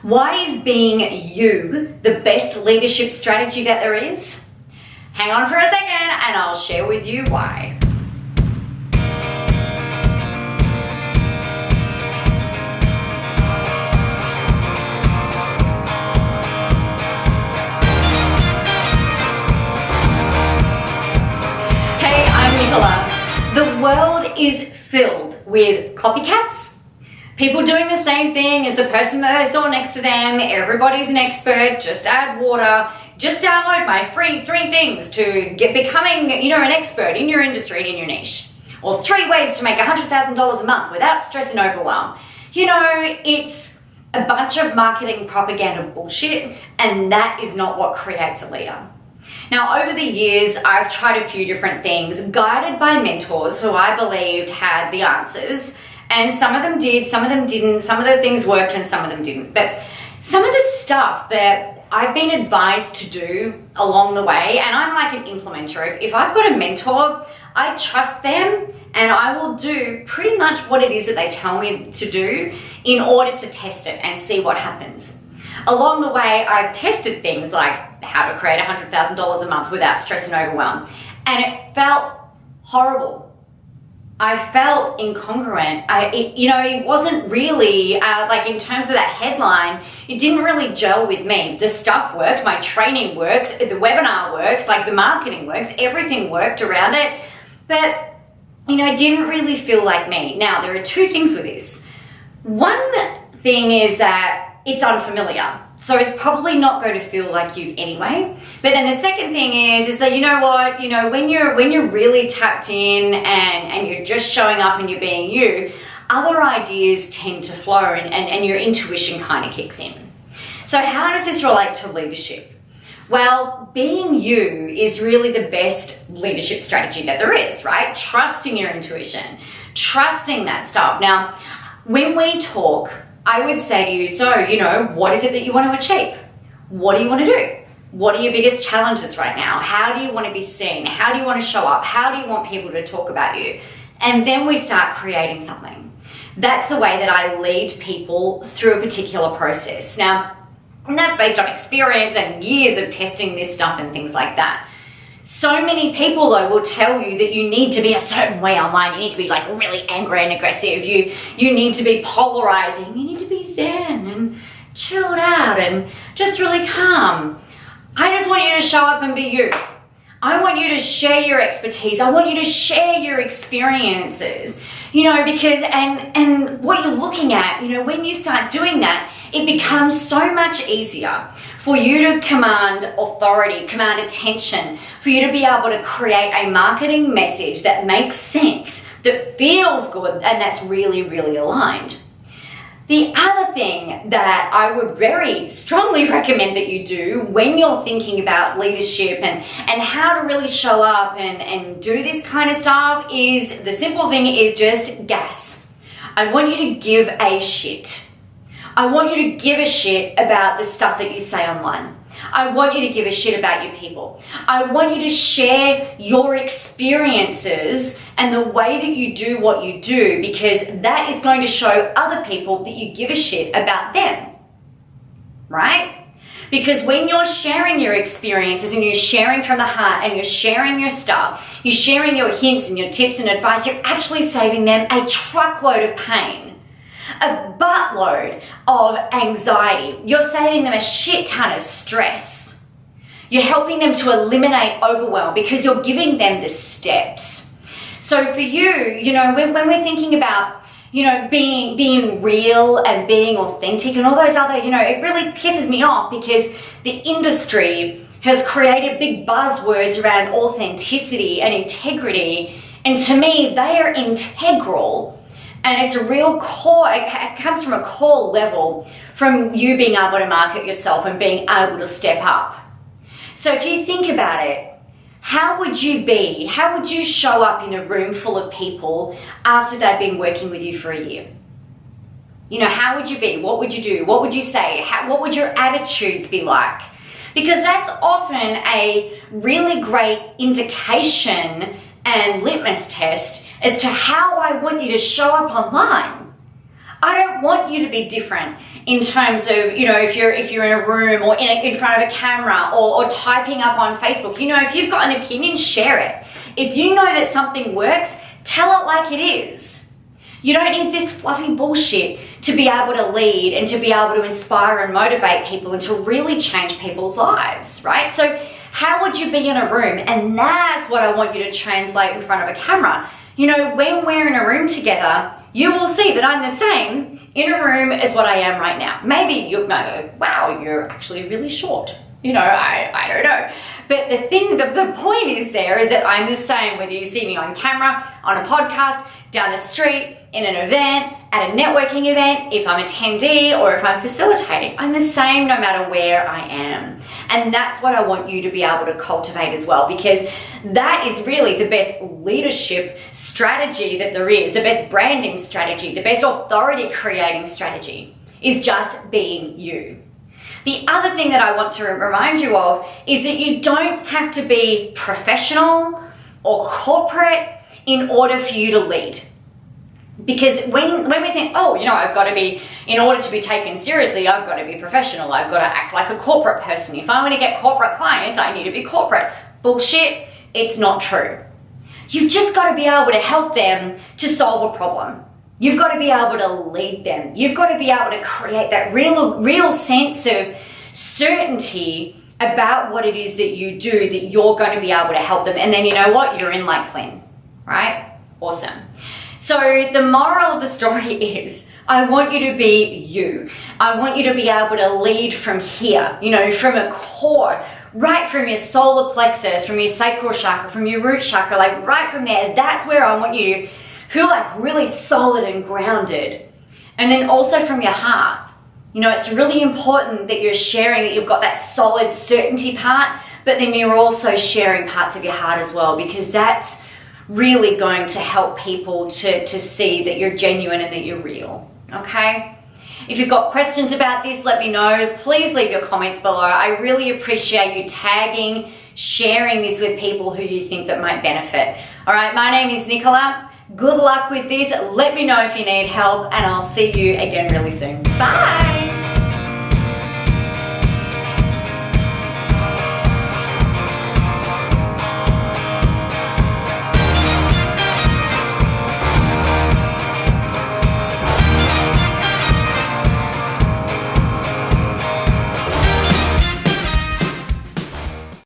Why is being you the best leadership strategy that there is? Hang on for a second and I'll share with you why. Hey, I'm Nicola. The world is filled with copycats. People doing the same thing as the person that I saw next to them. Everybody's an expert. Just add water. Just download my free 3 things to becoming, an expert in your industry and in your niche. Or 3 ways to make $100,000 a month without stress and overwhelm. It's a bunch of marketing propaganda bullshit, and that is not what creates a leader. Now, over the years, I've tried a few different things, guided by mentors who I believed had the answers. And some of them did, some of them didn't, some of the things worked and some of them didn't. But some of the stuff that I've been advised to do along the way, and I'm like an implementer. If I've got a mentor, I trust them and I will do pretty much what it is that they tell me to do in order to test it and see what happens. Along the way, I've tested things like how to create $100,000 a month without stress and overwhelm. And it felt horrible. I felt incongruent. It wasn't really, in terms of that headline, it didn't really gel with me. The stuff worked, my training works, the webinar works, the marketing works, everything worked around it. But, it didn't really feel like me. Now, there are 2 things with this. One thing is that it's unfamiliar. So it's probably not going to feel like you anyway. But then the second thing is that when you're really tapped in and you're just showing up and you're being you, other ideas tend to flow and your intuition kind of kicks in. So how does this relate to leadership? Well, being you is really the best leadership strategy that there is, right? Trusting your intuition, trusting that stuff. Now, when we talk, I would say to you, what is it that you want to achieve? What do you want to do? What are your biggest challenges right now? How do you want to be seen? How do you want to show up? How do you want people to talk about you? And then we start creating something. That's the way that I lead people through a particular process. Now, and that's based on experience and years of testing this stuff and things like that. So many people, though, will tell you that you need to be a certain way online. You need to be really angry and aggressive. You need to be polarizing. You need to be zen and chilled out and just really calm. I just want you to show up and be you. I want you to share your expertise. I want you to share your experiences, because, and what you're looking at, when you start doing that, it becomes so much easier for you to command authority, command attention, for you to be able to create a marketing message that makes sense, that feels good, and that's really, really aligned. The other thing that I would very strongly recommend that you do when you're thinking about leadership and how to really show up and do this kind of stuff is, the simple thing is just gas. I want you to give a shit. I want you to give a shit about the stuff that you say online. I want you to give a shit about your people. I want you to share your experiences and the way that you do what you do, because that is going to show other people that you give a shit about them, right? Because when you're sharing your experiences and you're sharing from the heart and you're sharing your stuff, you're sharing your hints and your tips and advice, you're actually saving them a truckload of pain. A buttload of anxiety. You're saving them a shit ton of stress. You're helping them to eliminate overwhelm because you're giving them the steps. So for you, when we're thinking about, being real and being authentic and all those other, it really pisses me off because the industry has created big buzzwords around authenticity and integrity. And to me, they are integral. And it's a real core, it comes from a core level from you being able to market yourself and being able to step up. So if you think about it, how would you show up in a room full of people after they've been working with you for a year? How would you be? What would you do? What would you say? What would your attitudes be like? Because that's often a really great indication and litmus test as to how I want you to show up online. I don't want you to be different in terms of, if you're in a room or in front of a camera or typing up on Facebook. If you've got an opinion, share it. If you know that something works, tell it like it is. You don't need this fluffy bullshit to be able to lead and to be able to inspire and motivate people and to really change people's lives, right? So how would you be in a room? And that's what I want you to translate in front of a camera. When we're in a room together, you will see that I'm the same in a room as what I am right now. Maybe you'll go, wow, you're actually really short. I don't know. But the point is that I'm the same whether you see me on camera, on a podcast, down the street, in an event, at a networking event, if I'm attendee or if I'm facilitating. I'm the same no matter where I am. And that's what I want you to be able to cultivate as well, because that is really the best leadership strategy that there is, the best branding strategy, the best authority creating strategy is just being you. The other thing that I want to remind you of is that you don't have to be professional or corporate in order for you to lead. Because when we think, I've got to be, in order to be taken seriously, I've got to be professional. I've got to act like a corporate person. If I want to get corporate clients, I need to be corporate. Bullshit. It's not true. You've just got to be able to help them to solve a problem. You've got to be able to lead them. You've got to be able to create that real sense of certainty about what it is that you do, that you're going to be able to help them. And then you know what? You're in like Flynn, right? Awesome. So the moral of the story is, I want you to be you. I want you to be able to lead from here, from a core, right from your solar plexus, from your sacral chakra, from your root chakra, like right from there. That's where I want you to feel like really solid and grounded. And then also from your heart. It's really important that you're sharing, that you've got that solid certainty part, but then you're also sharing parts of your heart as well, because that's really going to help people to see that you're genuine and that you're real, okay? If you've got questions about this, let me know. Please leave your comments below. I really appreciate you tagging, sharing this with people who you think that might benefit. All right, my name is Nicola. Good luck with this. Let me know if you need help, and I'll see you again really soon. Bye.